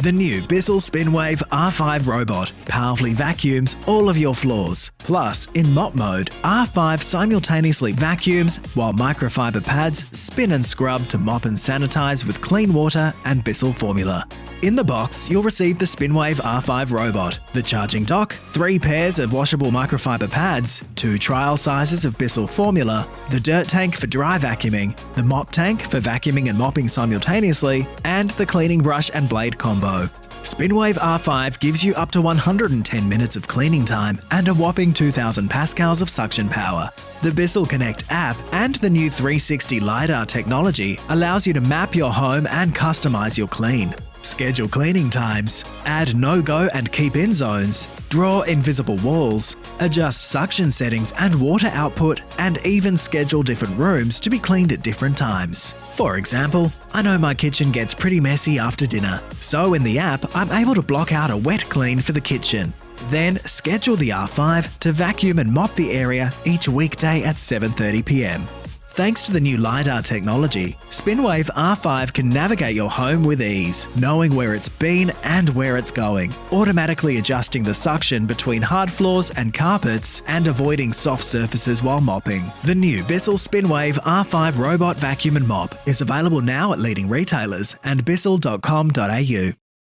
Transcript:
The new BISSELL SPINWAVE R5 robot powerfully vacuums all of your floors. Plus, in MOP mode, R5 simultaneously vacuums while microfiber pads spin and scrub to mop and sanitize with clean water and BISSELL formula. In the box, you'll receive the SPINWAVE R5 robot, the charging dock, 3 pairs of washable microfiber pads, 2 trial sizes of BISSELL formula, the dirt tank for dry vacuuming, the mop tank for vacuuming and mopping simultaneously, and the cleaning brush and blade combo. SPINWAVE R5 gives you up to 110 minutes of cleaning time and a whopping 2000 pascals of suction power. The BISSELL Connect app and the new 360 LiDAR technology allows you to map your home and customize your clean. Schedule cleaning times, add no-go and keep-in zones, draw invisible walls, adjust suction settings and water output, and even schedule different rooms to be cleaned at different times. For example, I know my kitchen gets pretty messy after dinner, so in the app I'm able to block out a wet clean for the kitchen. Then schedule the R5 to vacuum and mop the area each weekday at 7:30 p.m. Thanks to the new LiDAR technology, SPINWAVE R5 can navigate your home with ease, knowing where it's been and where it's going, automatically adjusting the suction between hard floors and carpets and avoiding soft surfaces while mopping. The new BISSELL SPINWAVE R5 robot vacuum and mop is available now at leading retailers and bissell.com.au.